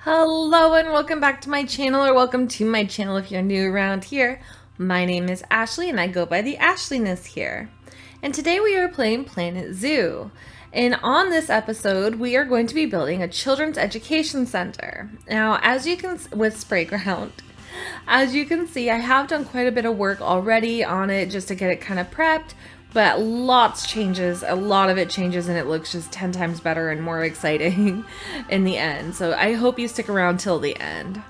Hello and welcome back to my channel, or welcome to my channel if you're new around here. My name is Ashley and I go by the Ashleyness here. And today we are playing Planet Zoo. And on this episode, we are going to be building a children's education center. Now, as you can with Sprayground, as you can see, I have done quite a bit of work already on it just to get it kind of prepped. But lots changes, a lot of it changes, and it looks just 10 times better and more exciting in the end. So I hope you stick around till the end.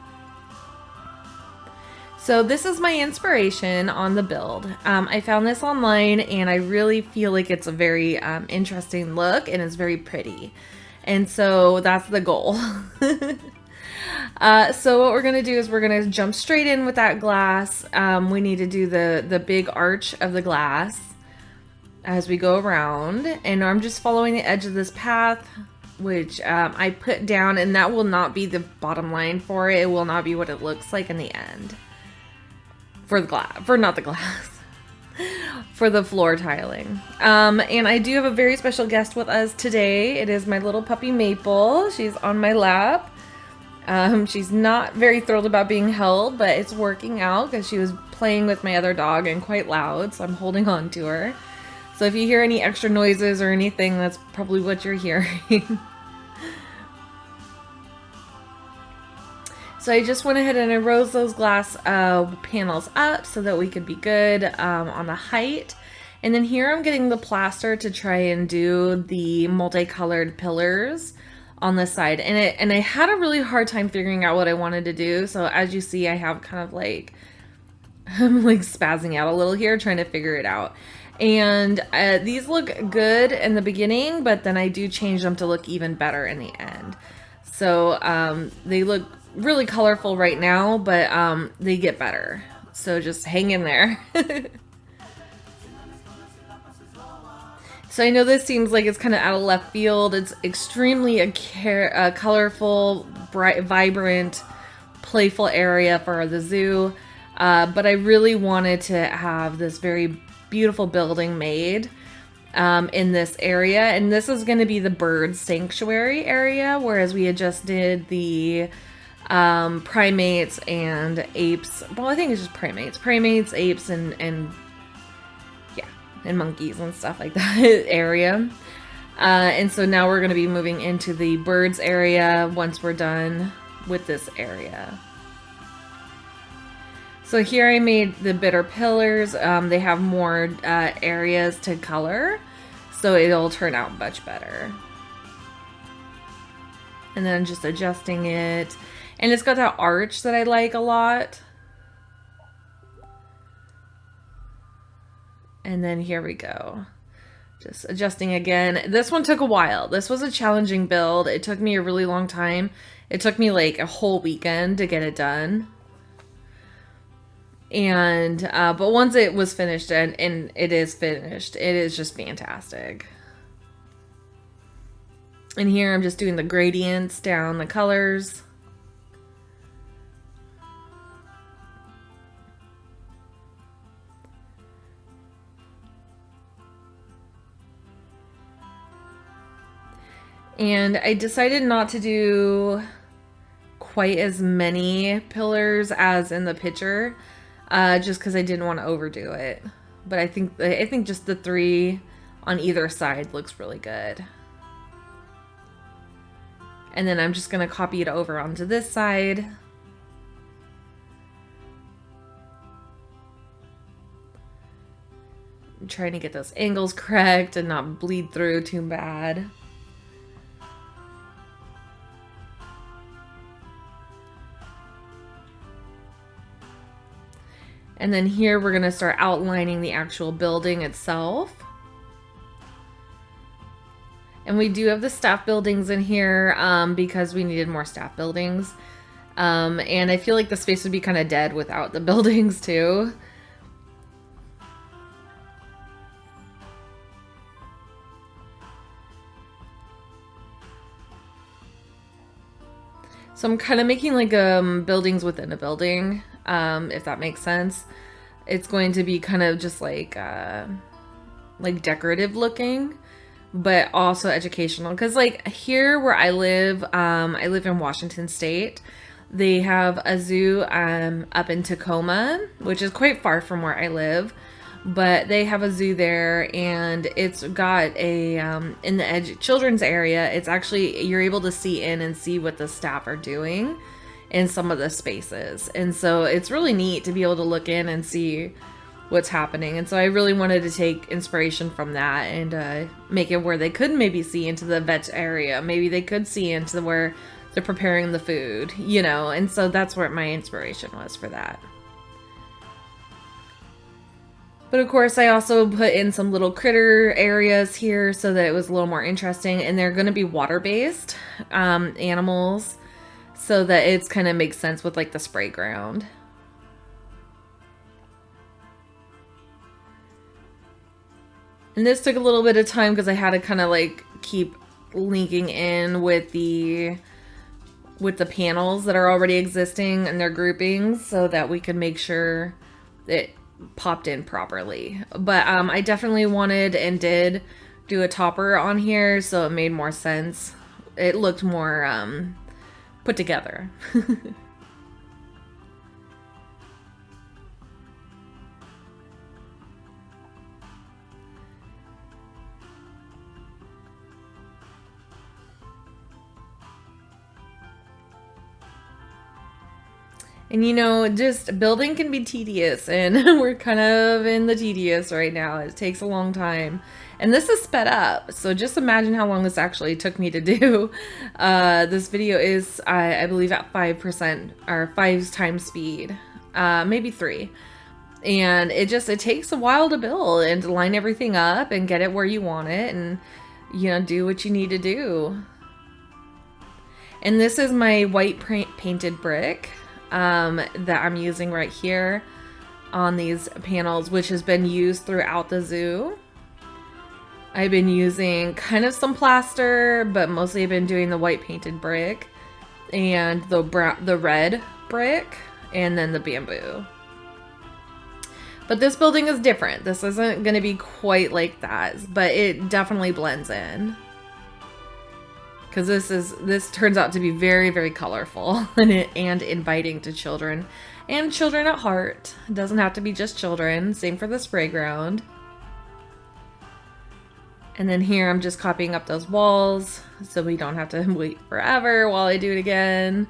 So this is my inspiration on the build. I found this online and I really feel like it's a very interesting look and it's very pretty. And so that's the goal. So what we're going to do is we're going to jump straight in with that glass. We need to do the big arch of the glass as we go around, and I'm just following the edge of this path, which I put down, and that will not be the bottom line for it. It will not be what it looks like in the end for the glass, for the floor tiling. And I do have a very special guest with us today. It is my little puppy Maple. She's on my lap. She's not very thrilled about being held, but it's working out because she was playing with my other dog and quite loud, so I'm holding on to her. So if you hear any extra noises or anything, that's probably what you're hearing. So I just went ahead and I rose those glass panels up so that we could be good on the height. And then here I'm getting the plaster to try and do the multicolored pillars on the side. And I had a really hard time figuring out what I wanted to do. So as you see, I have kind of like, I'm like spazzing out a little here trying to figure it out. And these look good in the beginning, but then I do change them to look even better in the end. So they look really colorful right now, but they get better. So just hang in there. So I know this seems like it's kind of out of left field. It's extremely colorful, bright, vibrant, playful area for the zoo. But I really wanted to have this very beautiful building made in this area, and this is going to be the bird sanctuary area, whereas we had just did the primates and apes. Well, I think it's just primates, apes, and yeah, and monkeys and stuff like that area. And so now we're going to be moving into the birds area once we're done with this area. So here I made the bitter pillars. They have more areas to color, so it'll turn out much better. And then just adjusting it. And it's got that arch that I like a lot. And then here we go. Just adjusting again. This one took a while. This was a challenging build. It took me a really long time. It took me like a whole weekend to get it done. And but once it was finished, and it is finished, it is just fantastic. And here I'm just doing the gradients down the colors. And I decided not to do quite as many pillars as in the picture. Just because I didn't want to overdo it. But I think just the 3 on either side looks really good. And then I'm just going to copy it over onto this side. I'm trying to get those angles correct and not bleed through too bad. And then here we're going to start outlining the actual building itself. And we do have the staff buildings in here because we needed more staff buildings. And I feel like the space would be kind of dead without the buildings too. So I'm kind of making like buildings within a building, if that makes sense. It's going to be kind of just like decorative looking, but also educational. Because like here where I live in Washington State. They have a zoo up in Tacoma, which is quite far from where I live. But they have a zoo there, and it's got a in the children's area. It's actually, you're able to see in and see what the staff are doing in some of the spaces, and so it's really neat to be able to look in and see what's happening. And so I really wanted to take inspiration from that and make it where they could maybe see into the vet area. Maybe they could see into where they're preparing the food, you know, and so that's where my inspiration was for that. But of course, I also put in some little critter areas here so that it was a little more interesting. And they're going to be water-based animals so that it's kind of makes sense with like the spray ground. And this took a little bit of time because I had to kind of like keep linking in with the panels that are already existing and their groupings so that we could make sure it popped in properly. But I definitely wanted and did do a topper on here, so it made more sense. It looked more put together. And you know, just building can be tedious, and we're kind of in the tedious right now. It takes a long time. And this is sped up, so just imagine how long this actually took me to do. This video is, I believe, at 5% or 5 times speed, maybe 3. And it takes a while to build and to line everything up and get it where you want it and, you know, do what you need to do. And this is my white painted brick that I'm using right here on these panels, which has been used throughout the zoo. I've been using kind of some plaster, but mostly I've been doing the white painted brick and the red brick and then the bamboo. But this building is different. This isn't going to be quite like that, but it definitely blends in. Because this turns out to be very, very colorful and inviting to children. And children at heart. It doesn't have to be just children. Same for the spray ground. And then here I'm just copying up those walls so we don't have to wait forever while I do it again.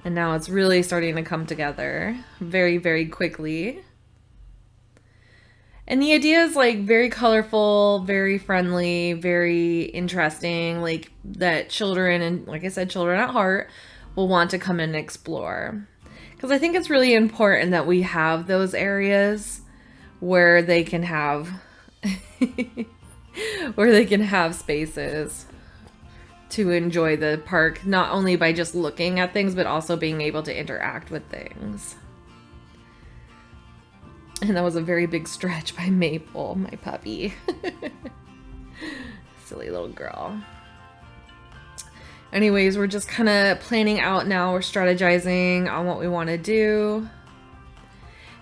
And now it's really starting to come together very, very quickly. And the idea is like very colorful, very friendly, very interesting, like that children, and like I said, children at heart will want to come in and explore. Because I think it's really important that we have those areas where they can have spaces to enjoy the park, not only by just looking at things, but also being able to interact with things. And that was a very big stretch by Maple, my puppy. Silly little girl. Anyways, we're just kind of planning out now. We're strategizing on what we want to do.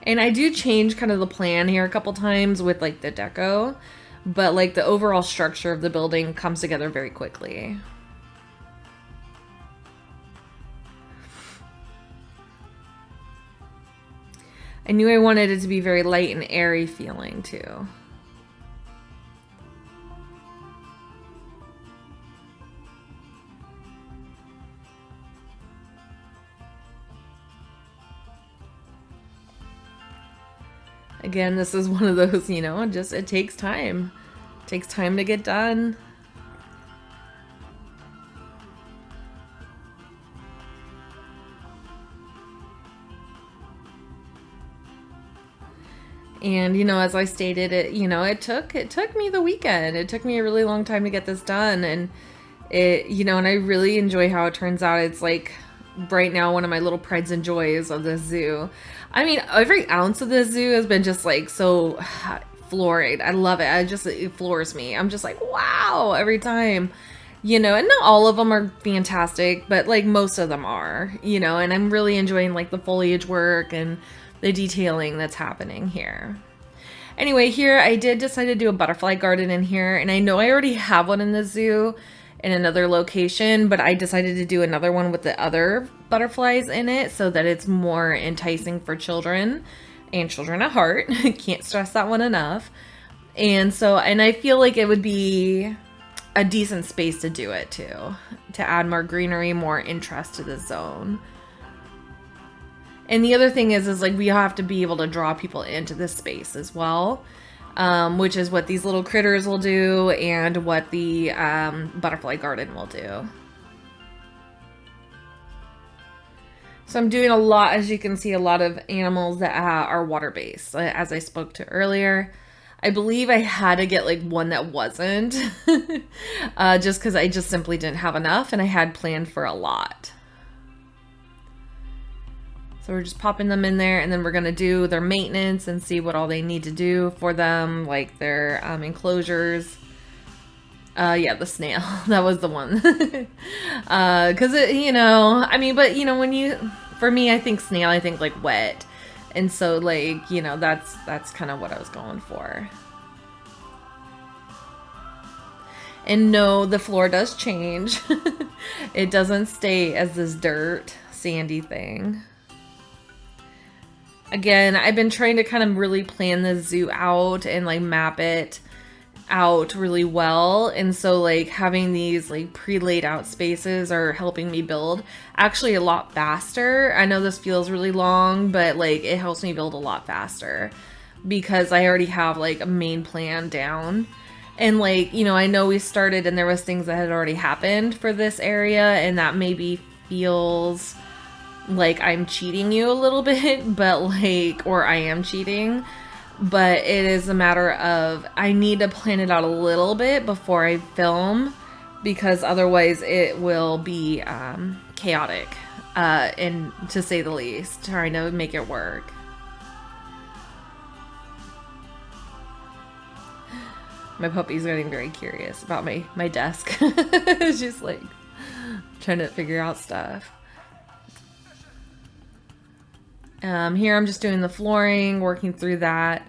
And I do change kind of the plan here a couple times with like the deco, but like the overall structure of the building comes together very quickly. I knew I wanted it to be very light and airy feeling too. Again, this is one of those, you know, it takes time. It takes time to get done. And, you know, as I stated, it took me the weekend. It took me a really long time to get this done. And and I really enjoy how it turns out. It's like right now one of my little prides and joys of the zoo. I mean, every ounce of the zoo has been just like so floored. I love it. It floors me. I'm just like, wow, every time. And not all of them are fantastic, but like most of them are, and I'm really enjoying like the foliage work and the detailing that's happening here. Anyway, here I did decide to do a butterfly garden in here, and I know I already have one in the zoo in another location, but I decided to do another one with the other butterflies in it so that it's more enticing for children and children at heart. Can't stress that one enough. And so, and I feel like it would be a decent space to do it too, to add more greenery, more interest to the zone. And the other thing is like we have to be able to draw people into this space as well, which is what these little critters will do and what the butterfly garden will do. So I'm doing a lot, as you can see, a lot of animals that are water-based, as I spoke to earlier. I believe I had to get like one that wasn't, just because I just simply didn't have enough and I had planned for a lot. So we're just popping them in there, and then we're gonna do their maintenance and see what all they need to do for them, like their enclosures. Yeah, the snail, that was the one. Cause it, you know, I mean, but you know, when you, for me, I think snail, I think like wet. And so like, you know, that's kind of what I was going for. And no, the floor does change. It doesn't stay as this dirt, sandy thing. Again, I've been trying to kind of really plan the zoo out and like map it out really well, and so like having these like pre-laid out spaces are helping me build actually a lot faster. I know this feels really long, but like it helps me build a lot faster because I already have like a main plan down. And like, you know, I know we started and there was things that had already happened for this area, and that maybe feels like I'm cheating you a little bit, but like, or I am cheating. But it is a matter of I need to plan it out a little bit before I film, because otherwise it will be chaotic, and to say the least, trying to make it work. My puppy's getting very curious about my desk. It's just like trying to figure out stuff. Here I'm just doing the flooring, working through that.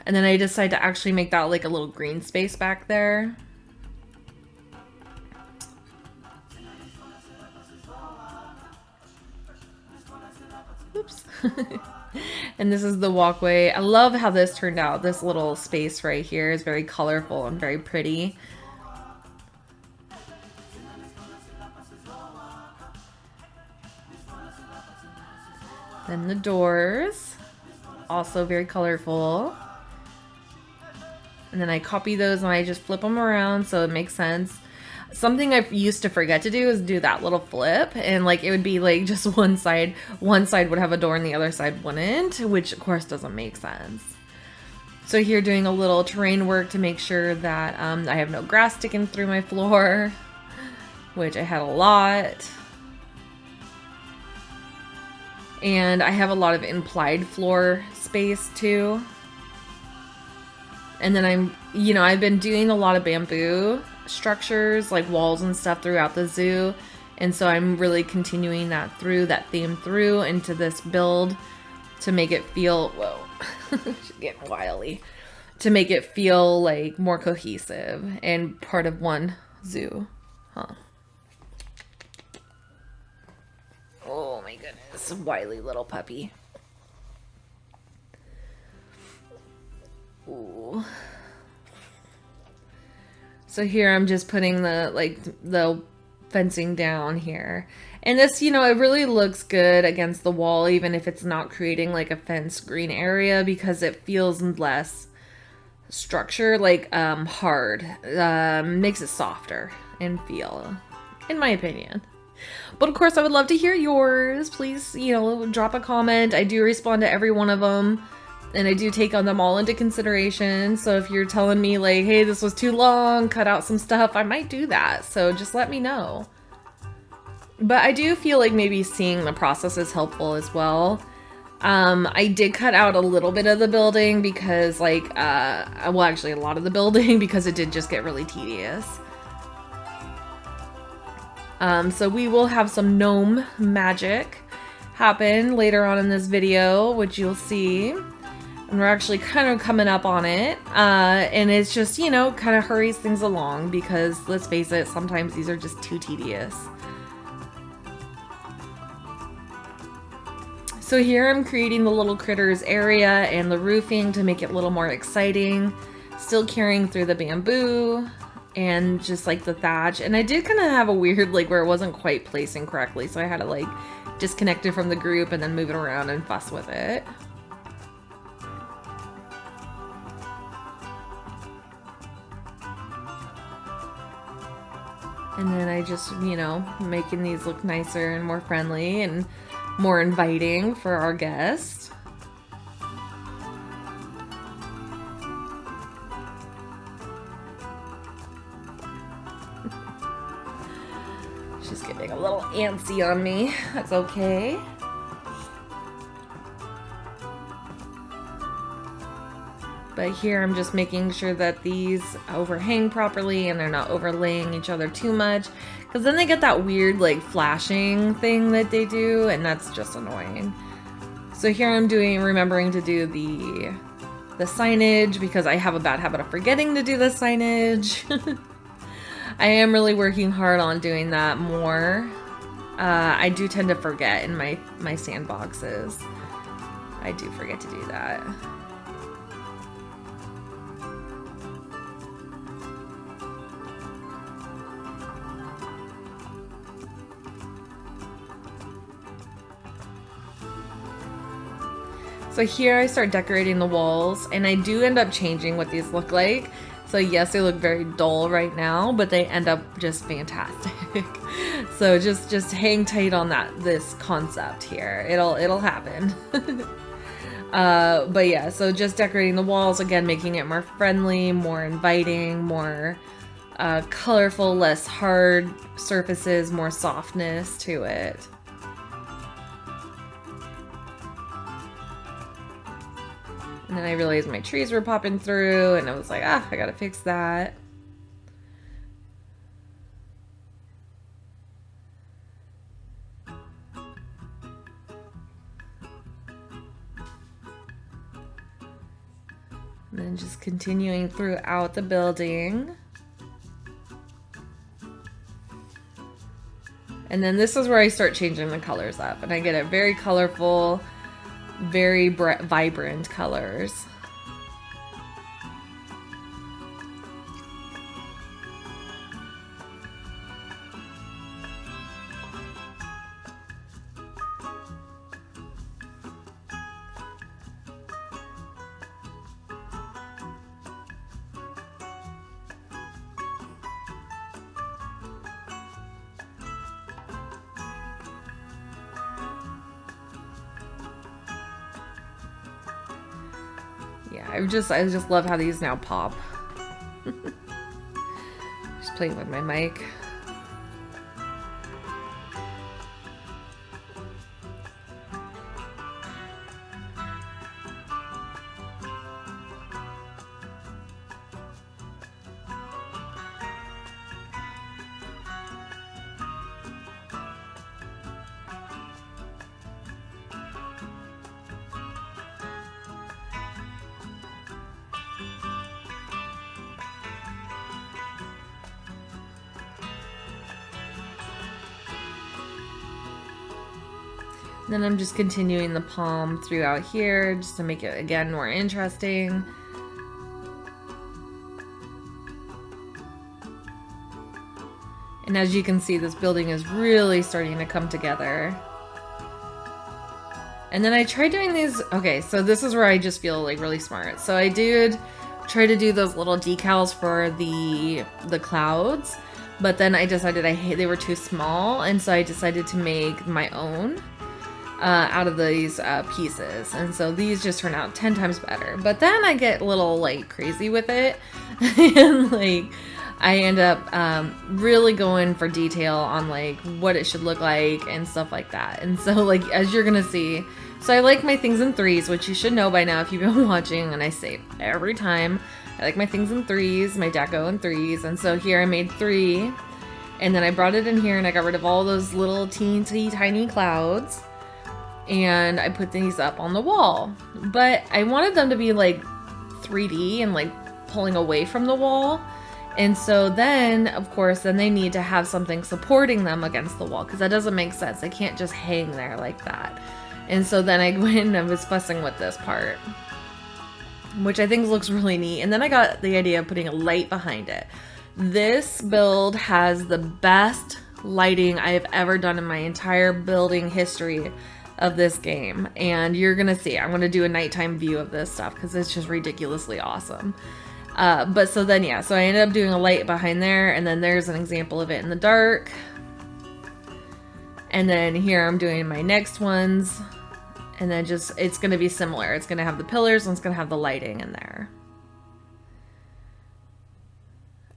And then I decide to actually make that like a little green space back there. Oops. And this is the walkway. I love how this turned out. This little space right here is very colorful and very pretty. Then the doors, also very colorful. And then I copy those and I just flip them around so it makes sense. Something I used to forget to do is do that little flip, and like it would be like just one side would have a door and the other side wouldn't, which of course doesn't make sense. So here doing a little terrain work to make sure that I have no grass sticking through my floor, which I had a lot. And I have a lot of implied floor space too. And then I've been doing a lot of bamboo structures, like walls and stuff throughout the zoo. And so I'm really continuing that theme through into this build to make it feel, whoa, she's getting wily, to make it feel like more cohesive and part of one zoo. Huh. Oh my goodness, wily little puppy. Ooh. So here I'm just putting the fencing down here. And this, it really looks good against the wall, even if it's not creating like a fenced green area, because it feels less structure, like hard. Makes it softer in feel, in my opinion. But of course, I would love to hear yours. Please, drop a comment. I do respond to every one of them, and I do take on them all into consideration. So if you're telling me like, hey, this was too long, cut out some stuff, I might do that. So just let me know. But I do feel like maybe seeing the process is helpful as well. I did cut out a little bit of the building because well, actually a lot of the building, because it did just get really tedious. So we will have some gnome magic happen later on in this video, which you'll see. And we're actually kind of coming up on it. And it's just, you know, kind of hurries things along because, let's face it, sometimes these are just too tedious. So here I'm creating the little critters area and the roofing to make it a little more exciting. Still carrying through the bamboo and just like the thatch. And I did kind of have a weird, like, where it wasn't quite placing correctly. So I had to like disconnect it from the group and then move it around and fuss with it. And then I just, you know, making these look nicer and more friendly and more inviting for our guests. She's getting a little antsy on me. That's okay. But here I'm just making sure that these overhang properly and they're not overlaying each other too much, because then they get that weird like flashing thing that they do, and that's just annoying. So here I'm remembering to do the signage because I have a bad habit of forgetting to do the signage. I am really working hard on doing that more. I do tend to forget in my sandboxes. I do forget to do that. So here I start decorating the walls, and I do end up changing what these look like. So yes, they look very dull right now, but they end up just fantastic. So just hang tight on this concept here. It'll happen. But yeah, so just decorating the walls, again, making it more friendly, more inviting, more colorful, less hard surfaces, more softness to it. And then I realized my trees were popping through, and I was like, I gotta fix that. And then just continuing throughout the building. And then this is where I start changing the colors up, and I get it very colorful, very vibrant colors. Yeah, I just love how these now pop. Just playing with my mic. Then I'm just continuing the palm throughout here just to make it, again, more interesting. And as you can see, this building is really starting to come together. And then I tried doing these, okay, so this is where I just feel like really smart. So I did try to do those little decals for the clouds, but then I decided they were too small, and so I decided to make my own. Out of these pieces, and so these just turn out 10 times better. But then I get a little like crazy with it and like I end up really going for detail on like what it should look like and stuff like that. And so like, as you're gonna see, so I like my things in threes, which you should know by now if you've been watching, and I say every time, I like my things in threes, my deco in threes. And so here I made 3, and then I brought it in here and I got rid of all those little teeny tiny clouds. and I put these up on the wall. But I wanted them to be like 3D and like pulling away from the wall. And so then, of course, then they need to have something supporting them against the wall, because that doesn't make sense. They can't just hang there like that. And so then I went and I was fussing with this part, which I think looks really neat. And then I got the idea of putting a light behind it. This build has the best lighting I have ever done in my entire building history of this game. And you're gonna see, I'm gonna do a nighttime view of this stuff because it's just ridiculously awesome. But so then, yeah, so I ended up doing a light behind there, and then there's an example of it in the dark. And then here I'm doing my next ones, and then just, it's going to be similar. It's going to have the pillars, and it's going to have the lighting in there.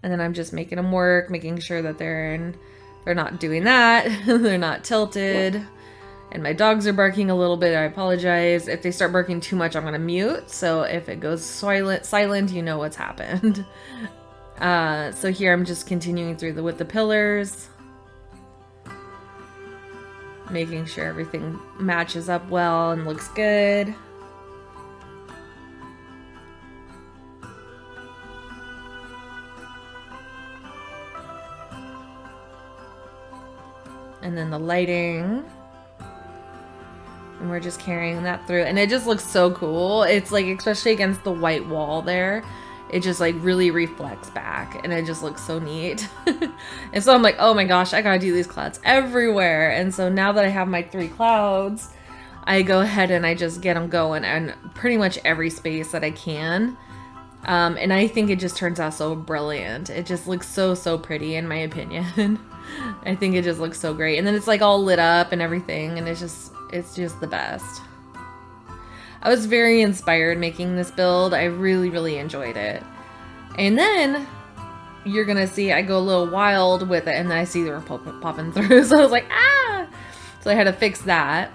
And then I'm just making them work, making sure that they're not doing that. They're not tilted. And my dogs are barking a little bit. I apologize. If they start barking too much, I'm going to mute. So if it goes silent, you know what's happened. So here I'm just continuing through with the pillars. Making sure everything matches up well and looks good. And then the lighting. And we're just carrying that through, and it just looks so cool. It's like, especially against the white wall there, it just like really reflects back, and it just looks so neat. And so I'm like, oh my gosh, I gotta do these clouds everywhere. And so now that I have my 3 clouds, I go ahead and I just get them going in pretty much every space that I can. And I think it just turns out so brilliant. It just looks so pretty, in my opinion. I think it just looks so great. And then it's like all lit up and everything, and it's just the best. I was very inspired making this build. I really enjoyed it. And then you're gonna see I go a little wild with it, and then I see they were popping through. So I was like, ah! So I had to fix that.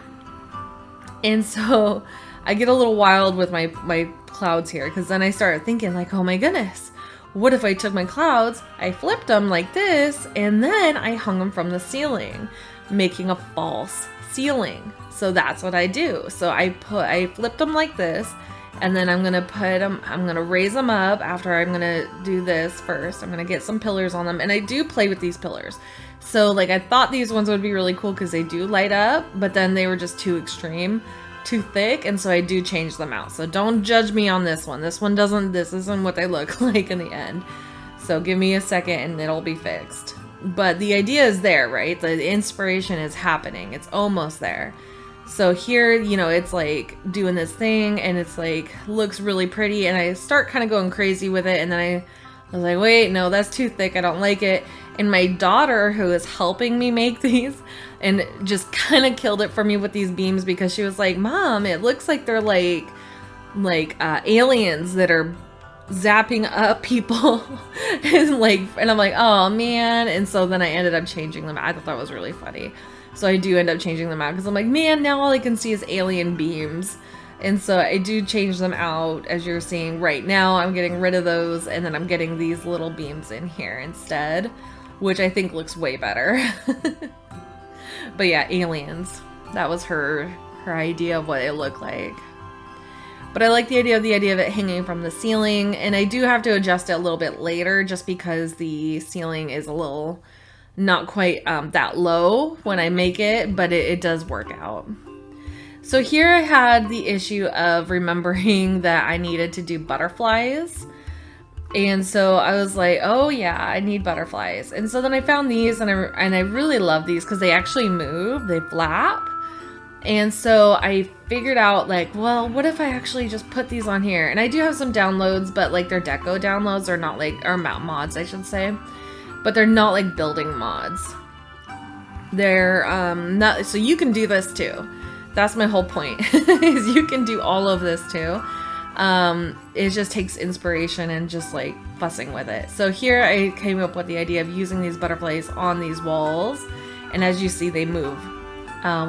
And so I get a little wild with my clouds here, because then I started thinking like, oh my goodness, what if I took my clouds, I flipped them like this, and then I hung them from the ceiling, making a false ceiling. So that's what I do. So I flipped them like this, and then I'm gonna raise them up after I'm gonna do this first. I'm gonna get some pillars on them, and I do play with these pillars. So like, I thought these ones would be really cool because they do light up, but then they were just too extreme, too thick, and so I do change them out. So don't judge me on this one. This isn't what they look like in the end. So give me a second and it'll be fixed. But the idea is there, right? The inspiration is happening. It's almost there. So here, you know, it's like doing this thing, and it's like, looks really pretty, and I start kind of going crazy with it, and then I was like, wait, no, that's too thick. I don't like it. And my daughter, who is helping me make these, and just kind of killed it for me with these beams, because she was like, Mom, it looks like they're like aliens that are zapping up people. and I'm like, oh man. And so then I ended up changing them. I thought that was really funny. So I do end up changing them out, because I'm like, man, now all I can see is alien beams. And so I do change them out, as you're seeing right now. I'm getting rid of those, and then I'm getting these little beams in here instead, which I think looks way better. But yeah, aliens. That was her idea of what it looked like. But I like the idea of it hanging from the ceiling, and I do have to adjust it a little bit later, just because the ceiling is a little not quite that low when I make it, but it does work out. So here I had the issue of remembering that I needed to do butterflies. And so I was like, oh yeah, I need butterflies. And so then I found these, and I really love these because they actually move, they flap. And so I figured out like, well, what if I actually just put these on here? And I do have some downloads, but like they're deco downloads, they're not like, or mods, I should say. But they're not like building mods. They're not, so you can do this too. That's my whole point, is you can do all of this too. It just takes inspiration and just like fussing with it. So here I came up with the idea of using these butterflies on these walls, and as you see, they move,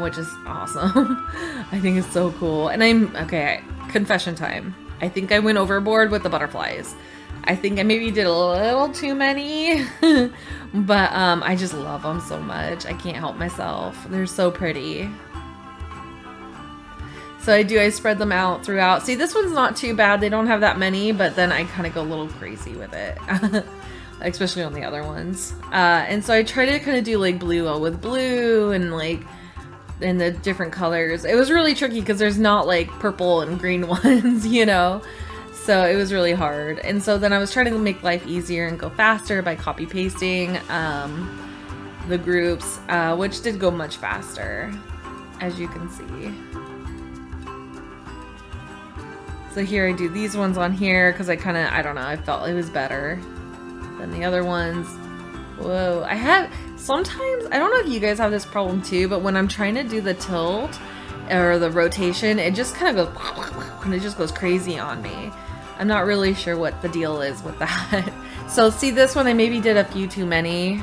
which is awesome. I think it's so cool. And okay, confession time. I think I went overboard with the butterflies. I think I maybe did a little too many, but I just love them so much. I can't help myself. They're so pretty. So I spread them out throughout. See, this one's not too bad. They don't have that many, but then I kind of go a little crazy with it. Especially on the other ones. And so I try to kind of do like blue with blue and like in the different colors. It was really tricky because there's not like purple and green ones, you know? So it was really hard. And so then I was trying to make life easier and go faster by copy pasting the groups, which did go much faster, as you can see. So here I do these ones on here because I don't know, I felt it was better than the other ones. Whoa, sometimes, I don't know if you guys have this problem too, but when I'm trying to do the tilt or the rotation, it just kind of goes, and it just goes crazy on me. I'm not really sure what the deal is with that. So see this one, I maybe did a few too many.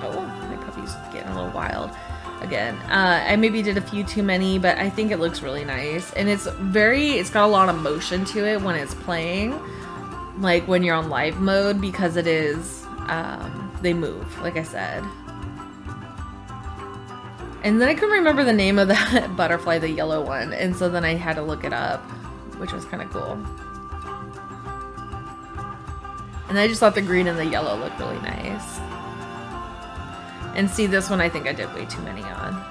Oh, my puppy's getting a little wild again. I maybe did a few too many, but I think it looks really nice. And it's got a lot of motion to it when it's playing, like when you're on live mode, because it is, they move, like I said. And then I couldn't remember the name of that butterfly, the yellow one, and so then I had to look it up, which was kind of cool. And I just thought the green and the yellow looked really nice. And see, this one I think I did way too many on.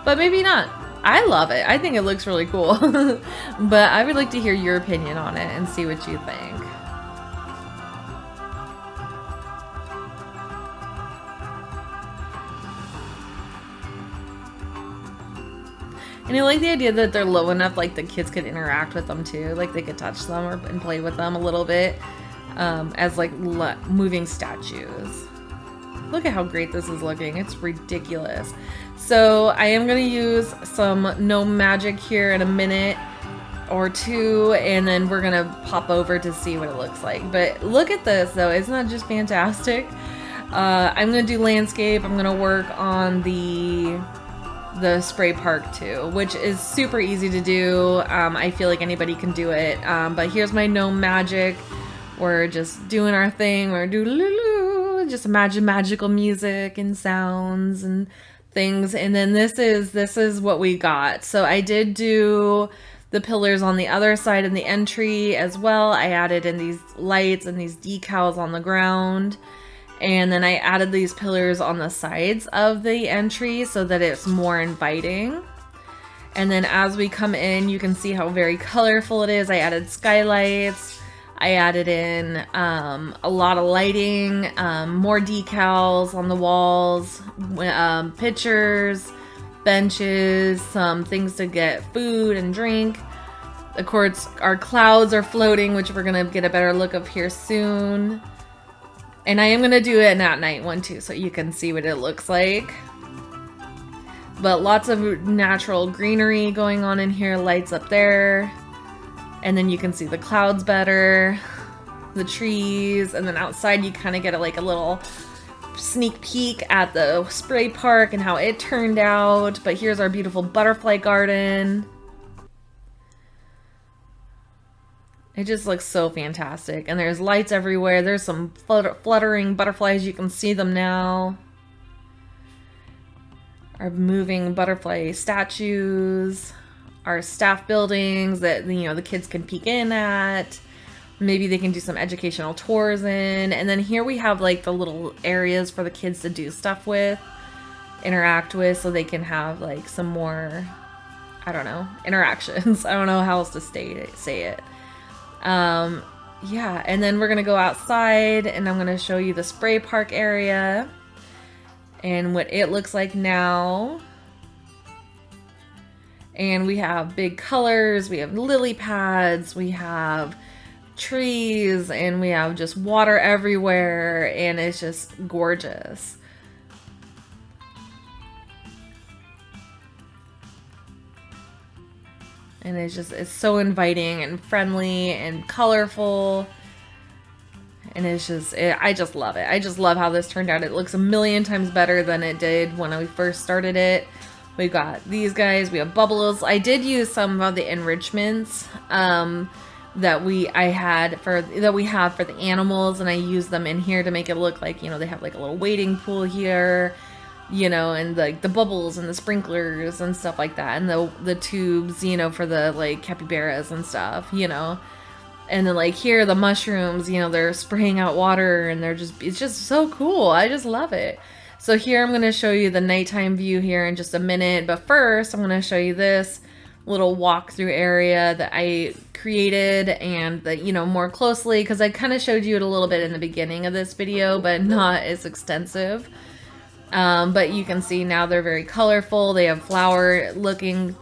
But maybe not. I love it. I think it looks really cool. But I would like to hear your opinion on it and see what you think. And I like the idea that they're low enough, like the kids could interact with them too. Like they could touch them and play with them a little bit as like moving statues. Look at how great this is looking. It's ridiculous. So I am going to use some No Magic here in a minute or two, and then we're going to pop over to see what it looks like. But look at this though. Isn't that just fantastic? I'm going to do landscape. I'm going to work on the spray park too, which is super easy to do. I feel like anybody can do it. But here's my No Magic. We're just doing our thing. We're just imagine magical music and sounds and things. And then this is what we got. So I did do the pillars on the other side in the entry as well. I added in these lights and these decals on the ground. And then I added these pillars on the sides of the entry so that it's more inviting. And then as we come in, you can see how very colorful it is. I added skylights. I added in a lot of lighting, more decals on the walls, pictures, benches, some things to get food and drink. Of course, our clouds are floating, which we're going to get a better look of here soon. And I am going to do an at night one too, so you can see what it looks like. But lots of natural greenery going on in here, lights up there. And then you can see the clouds better, the trees, and then outside you kind of get like a little sneak peek at the spray park and how it turned out. But here's our beautiful butterfly garden. It just looks so fantastic. And there's lights everywhere. There's some fluttering butterflies. You can see them now. Our moving butterfly statues. Our staff buildings that, you know, the kids can peek in at. Maybe they can do some educational tours in. And then here we have like the little areas for the kids to do stuff with, interact with, so they can have like some more, I don't know, interactions. I don't know how else to say it. Yeah, and then we're gonna go outside and I'm gonna show you the spray park area and what it looks like now. And we have big colors, we have lily pads, we have trees, and we have just water everywhere, and it's just gorgeous. And it's so inviting and friendly and colorful. And I just love it. I just love how this turned out. It looks a million times better than it did when we first started it. We've got these guys, we have bubbles. I did use some of the enrichments that we have for the animals, and I used them in here to make it look like, you know, they have like a little wading pool here. you know, and like the bubbles and the sprinklers and stuff like that, and the tubes, you know, for the like capybaras and stuff, you know. And then like here the mushrooms, you know, they're spraying out water and it's just so cool. I just love it. So here I'm going to show you the nighttime view here in just a minute, but first I'm going to show you this little walkthrough area that I created, and that, you know, more closely, because I kind of showed you it a little bit in the beginning of this video, but not as extensive. But you can see now they're very colorful. They have flower looking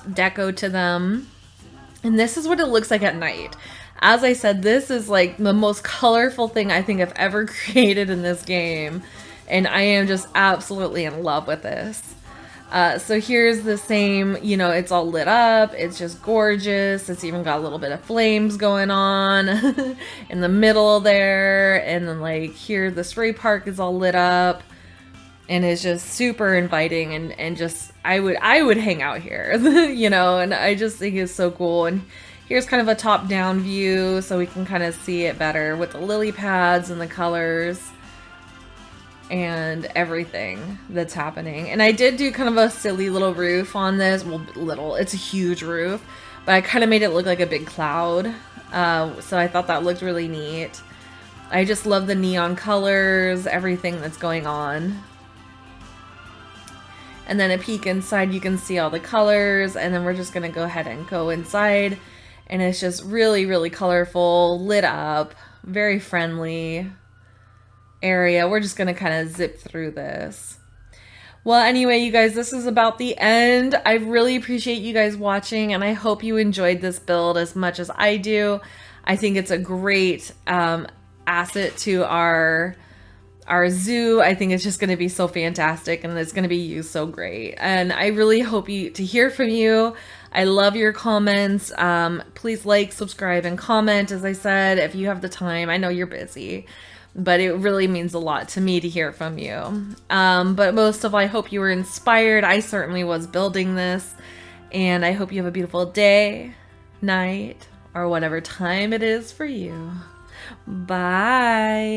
deco to them. And this is what it looks like at night. As I said, this is like the most colorful thing I think I've ever created in this game. And I am just absolutely in love with this. So here's the same, you know, it's all lit up. It's just gorgeous. It's even got a little bit of flames going on in the middle there. And then like here, the spray park is all lit up. And it's just super inviting, and just I would hang out here, you know, and I just think it's so cool. And here's kind of a top-down view so we can kind of see it better with the lily pads and the colors and everything that's happening. And I did do kind of a silly little roof on this. Well, little, it's a huge roof, but I kind of made it look like a big cloud. So I thought that looked really neat. I just love the neon colors, everything that's going on. And then a peek inside, you can see all the colors, and then we're just gonna go ahead and go inside, and it's just really, really colorful, lit up, very friendly area. We're just gonna kind of zip through this. Well, anyway, you guys, this is about the end. I really appreciate you guys watching, and I hope you enjoyed this build as much as I do. I think it's a great asset to our zoo. I think it's just going to be so fantastic, and it's going to be used so great. And I really hope to hear from you. I love your comments. Please like, subscribe, and comment, as I said, if you have the time. I know you're busy, but it really means a lot to me to hear from you. But most of all, I hope you were inspired. I certainly was building this, and I hope you have a beautiful day, night, or whatever time it is for you. Bye.